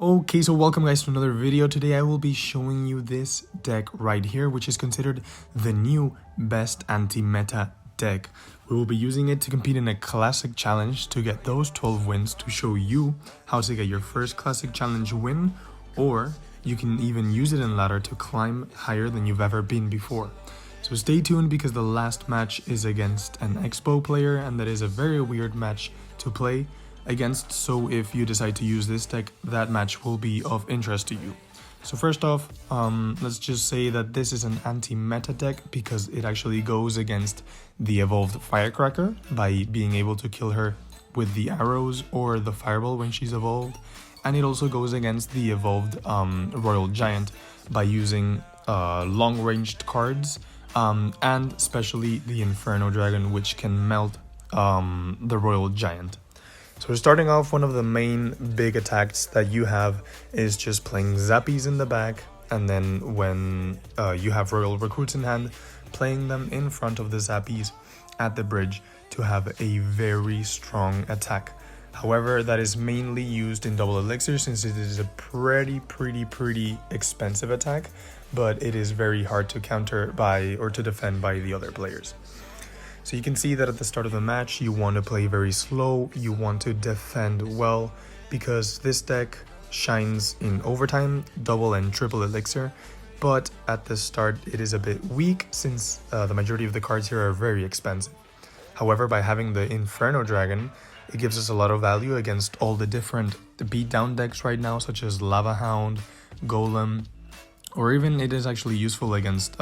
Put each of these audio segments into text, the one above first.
Okay, so welcome guys to another video. Today I will be showing you this deck right here, which is considered the new best anti-meta deck. We will be using it to compete in a classic challenge to get those 12 wins to show you how to get your first classic challenge win, or you can even use it in ladder to climb higher than you've ever been before. So stay tuned because the last match is against an Expo player, and that is a very weird match to play against, so if you decide to use this deck, that match will be of interest to you. So first off, let's just say that this is an anti-meta deck because it actually goes against the evolved Firecracker by being able to kill her with the arrows or the fireball when she's evolved, and it also goes against the evolved Royal Giant by using long-ranged cards, and especially the Inferno Dragon, which can melt the Royal Giant. So starting off, one of the main big attacks that you have is just playing Zappies in the back, and then when you have Royal Recruits in hand, playing them in front of the Zappies at the bridge to have a very strong attack. However, that is mainly used in double elixir since it is a pretty expensive attack, but it is very hard to counter by or to defend by the other players. So you can see that at the start of the match, you want to play very slow, you want to defend well, because this deck shines in overtime, double and triple elixir, but at the start it is a bit weak since the majority of the cards here are very expensive. However, by having the Inferno Dragon, it gives us a lot of value against all the different beatdown decks right now, such as Lava Hound, Golem, or even it is actually useful against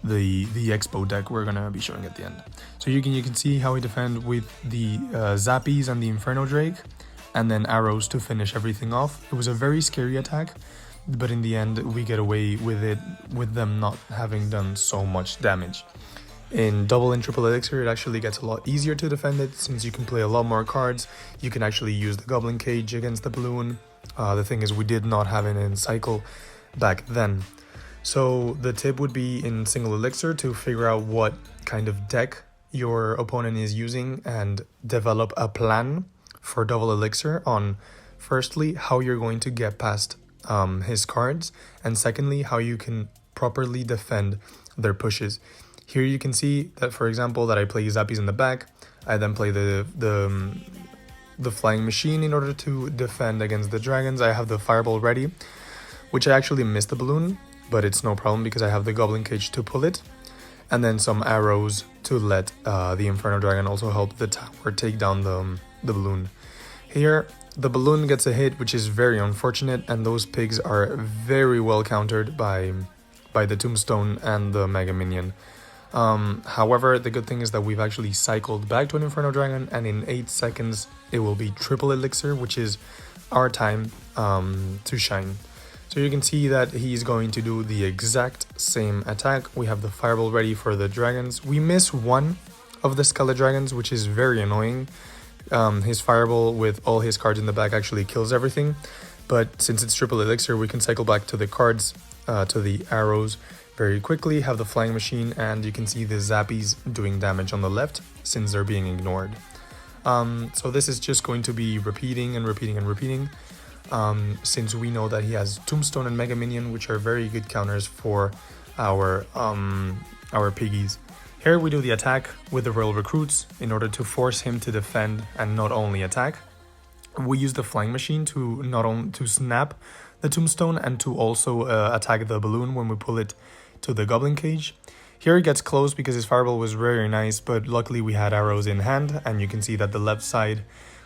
the Expo deck we're gonna be showing at the end. So you can see how we defend with the Zappies and the Inferno Drake, and then arrows to finish everything off. It was a very scary attack, but in the end we get away with it with them not having done so much damage. In double and triple elixir, it actually gets a lot easier to defend it since you can play a lot more cards. You can actually use the Goblin Cage against the balloon. The thing is, we did not have it in cycle back then. So the tip would be in single elixir to figure out what kind of deck your opponent is using and develop a plan for double elixir on, firstly, how you're going to get past his cards, and secondly, how you can properly defend their pushes. Here you can see that, for example, that I play Zappies in the back. I then play the flying machine in order to defend against the dragons. I have the fireball ready, which I actually missed the balloon, but it's no problem because I have the Goblin Cage to pull it, and then some arrows to let the Inferno Dragon also help the tower take down the balloon. Here, the balloon gets a hit, which is very unfortunate, and those pigs are very well countered by the Tombstone and the Mega Minion. However, the good thing is that we've actually cycled back to an Inferno Dragon, and in 8 seconds it will be triple elixir, which is our time to shine. So you can see that he's going to do the exact same attack. We have the fireball ready for the dragons. We miss one of the Skelet Dragons, which is very annoying. His fireball with all his cards in the back actually kills everything. But since it's triple elixir, we can cycle back to the cards, to the arrows very quickly, have the flying machine, and you can see the Zappies doing damage on the left since they're being ignored. So this is just going to be repeating and repeating. Since we know that he has Tombstone and Mega Minion, which are very good counters for our piggies. Here we do the attack with the Royal Recruits in order to force him to defend and not only attack. We use the flying machine to not only to snap the Tombstone and to also attack the balloon when we pull it to the Goblin Cage. Here it gets close because his fireball was very nice, but luckily we had arrows in hand, and you can see that the left side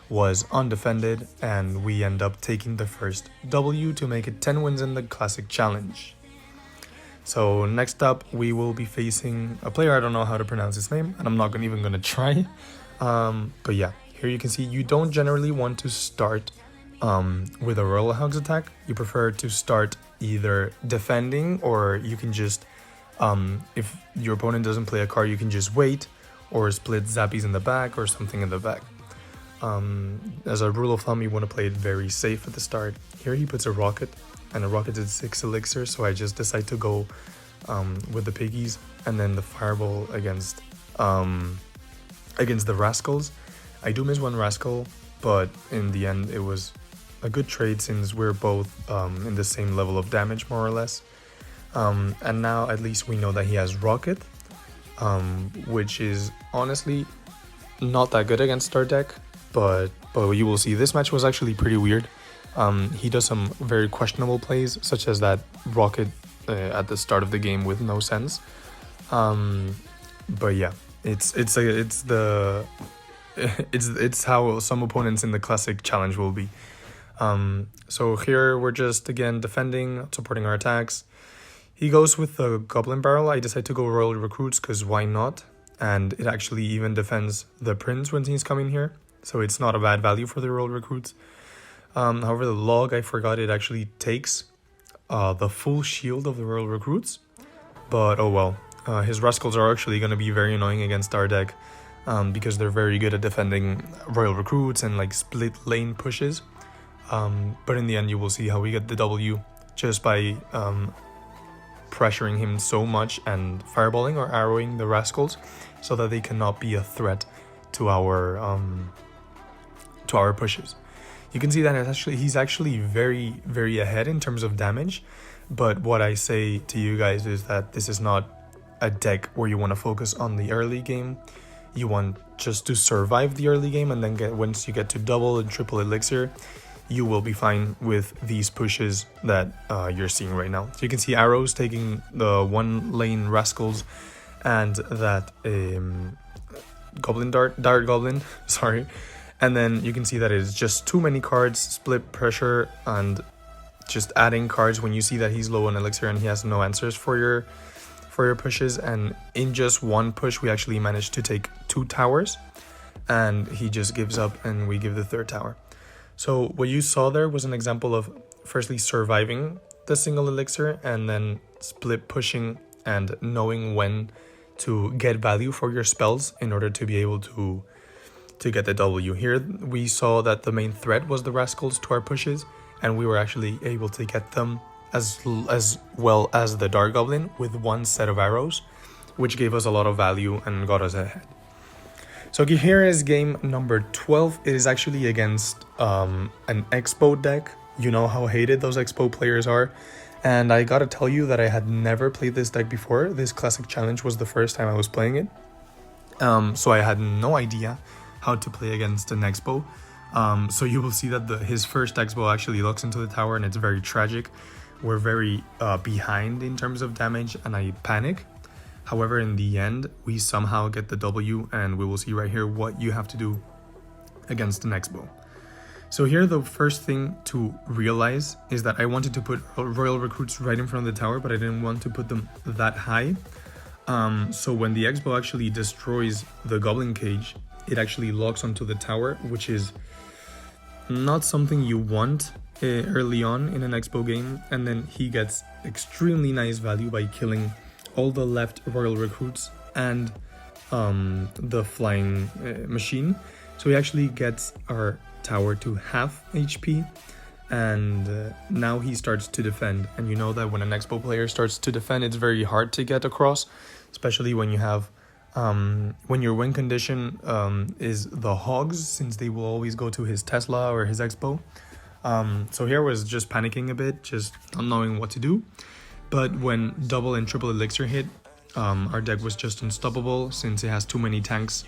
was undefended, and we end up taking the first W to make it 10 wins in the Classic Challenge. So next up, we will be facing a player, I don't know how to pronounce his name, and I'm not even going to try. But yeah, here you can see you don't generally want to start with a Royal Hogs attack. You prefer to start either defending, or you can just, if your opponent doesn't play a card, you can just wait, or split Zappies in the back or something in the back. As a rule of thumb, you want to play it very safe at the start. Here he puts a rocket, and a rocket is 6 elixir, so I just decide to go with the piggies, and then the fireball against the rascals. I do miss one rascal, but in the end it was a good trade since we're both in the same level of damage, more or less. And now at least we know that he has Rocket, which is honestly not that good against our deck, but you will see this match was actually pretty weird. He does some very questionable plays, such as that Rocket at the start of the game with no sense. But yeah, it's how some opponents in the classic challenge will be. So here we're just again defending, supporting our attacks. He goes with the Goblin Barrel. I decided to go Royal Recruits because why not? And it actually even defends the Prince when he's coming here, so it's not a bad value for the Royal Recruits. However, the Log, I forgot it actually takes the full shield of the Royal Recruits, but oh well. His Rascals are actually going to be very annoying against our deck because they're very good at defending Royal Recruits and like split lane pushes. But in the end, you will see how we get the W just by pressuring him so much and fireballing or arrowing the Rascals so that they cannot be a threat to our pushes. You can see that he's actually very, very ahead in terms of damage. But what I say to you guys is that this is not a deck where you want to focus on the early game. You want just to survive the early game, and then once you get to double and triple elixir, you will be fine with these pushes that you're seeing right now. So you can see arrows taking the one lane Rascals and that Dart Goblin, sorry. And then you can see that it's just too many cards, split pressure, and just adding cards when you see that he's low on elixir and he has no answers for your pushes. And in just one push, we actually managed to take 2 towers, and he just gives up and we give the 3rd tower. So what you saw there was an example of firstly surviving the single elixir and then split pushing and knowing when to get value for your spells in order to be able to get the W. Here we saw that the main threat was the Rascals to our pushes, and we were actually able to get them as well as the Dark Goblin with one set of arrows, which gave us a lot of value and got us ahead. So here is game number 12. It is actually against an Expo deck. You know how hated those Expo players are. And I gotta tell you that I had never played this deck before. This classic challenge was the first time I was playing it. So I had no idea how to play against an Expo. So you will see that his first Expo actually looks into the tower, and it's very tragic. We're very behind in terms of damage, and I panic. However, in the end, we somehow get the W, and we will see right here what you have to do against an Expo. So here, the first thing to realize is that I wanted to put Royal Recruits right in front of the tower, but I didn't want to put them that high. So when the Expo actually destroys the Goblin Cage, it actually locks onto the tower, which is not something you want early on in an Expo game. And then he gets extremely nice value by killing all the left Royal Recruits and the flying machine. So he actually gets our tower to half HP, and now he starts to defend. And you know that when an Expo player starts to defend, it's very hard to get across, especially when you have when your win condition is the hogs, since they will always go to his Tesla or his Expo. So here was just panicking a bit, just not knowing what to do. But when double and triple elixir hit, our deck was just unstoppable, since it has too many tanks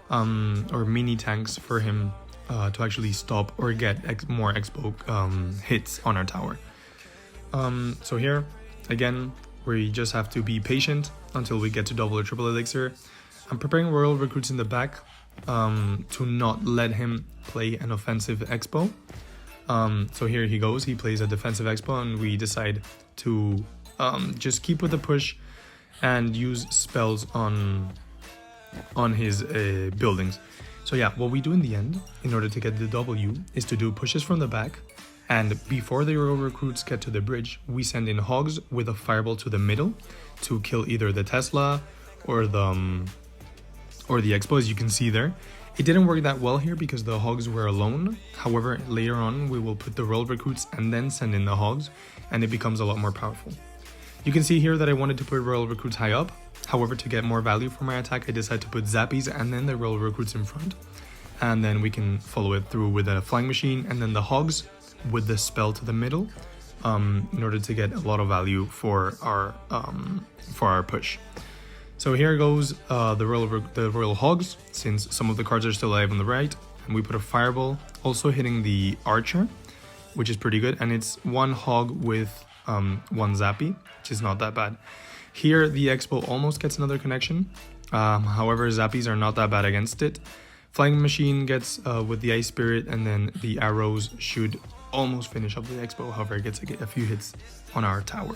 or mini tanks for him to actually stop or get more Expo hits on our tower. So here, again, we just have to be patient until we get to double or triple elixir. I'm preparing Royal Recruits in the back to not let him play an offensive Expo. So here he goes, he plays a defensive Expo, and we decide to just keep with the push and use spells on his buildings. So yeah, what we do in the end, in order to get the W, is to do pushes from the back, and before the Royal Recruits get to the bridge, we send in hogs with a fireball to the middle to kill either the Tesla or the Expo, as you can see there. It didn't work that well here because the hogs were alone. However, later on we will put the Royal Recruits and then send in the hogs, and it becomes a lot more powerful. You can see here that I wanted to put Royal Recruits high up. However, to get more value for my attack, I decided to put Zappies and then the Royal Recruits in front. And then we can follow it through with a flying machine and then the hogs with the spell to the middle in order to get a lot of value for our push. So here goes the Royal Hogs, since some of the cards are still alive on the right, and we put a Fireball, also hitting the Archer, which is pretty good, and it's one Hog with one Zappy, which is not that bad. Here the Expo almost gets another connection, however Zappies are not that bad against it. Flying Machine gets with the Ice Spirit, and then the arrows should almost finish up the Expo, however it gets a few hits on our tower.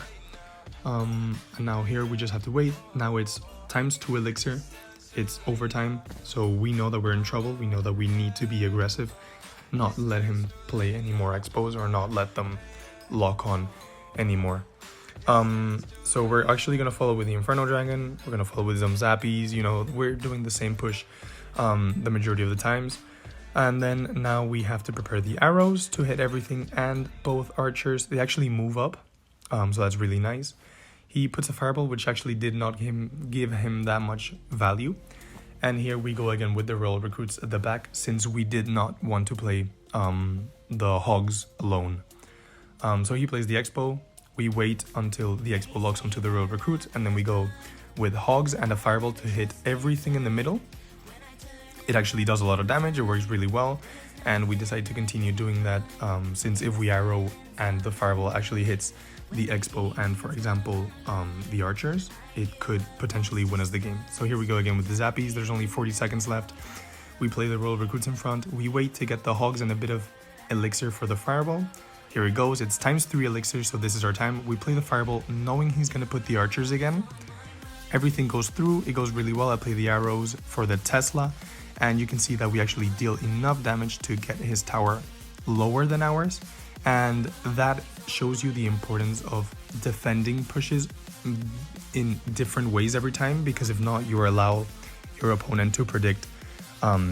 And now here we just have to wait. Now it's ×2 elixir, it's overtime, so we know that we're in trouble. We know that we need to be aggressive, not let him play any more Expos or not let them lock on anymore. So we're actually gonna follow with the Inferno Dragon, we're gonna follow with some Zappies, you know, we're doing the same push the majority of the times. And then now we have to prepare the arrows to hit everything, and both archers, they actually move up, so that's really nice. He puts a Fireball, which actually did not give him that much value. And here we go again with the Royal Recruits at the back, since we did not want to play the Hogs alone. So he plays the Expo, we wait until the Expo locks onto the Royal Recruit, and then we go with Hogs and a Fireball to hit everything in the middle. It actually does a lot of damage, it works really well, and we decide to continue doing that since if we arrow and the Fireball actually hits the Expo and, for example, the archers, it could potentially win us the game. So here we go again with the Zappies. There's only 40 seconds left. We play the Royal Recruits in front. We wait to get the Hogs and a bit of elixir for the Fireball. Here it goes. It's ×3 elixir, so this is our time. We play the Fireball knowing he's going to put the archers again. Everything goes through. It goes really well. I play the arrows for the Tesla, and you can see that we actually deal enough damage to get his tower lower than ours. And that shows you the importance of defending pushes in different ways every time, because if not, you allow your opponent to predict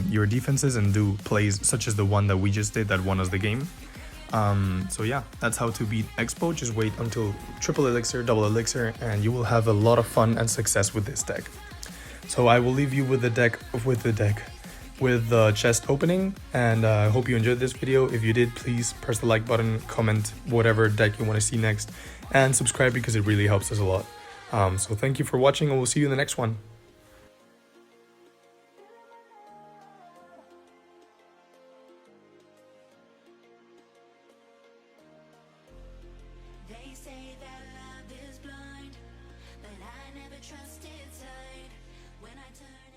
your defenses and do plays such as the one that we just did that won us the game. So yeah, that's how to beat Expo. Just wait until triple elixir, double elixir, and you will have a lot of fun and success with this deck. So I will leave you with the chest opening, and I hope you enjoyed this video. If you did, please press the like button, comment whatever deck you want to see next, and subscribe because it really helps us a lot. So thank you for watching, and we'll see you in the next one. They say that love is blind, but I never trusted sight when I turn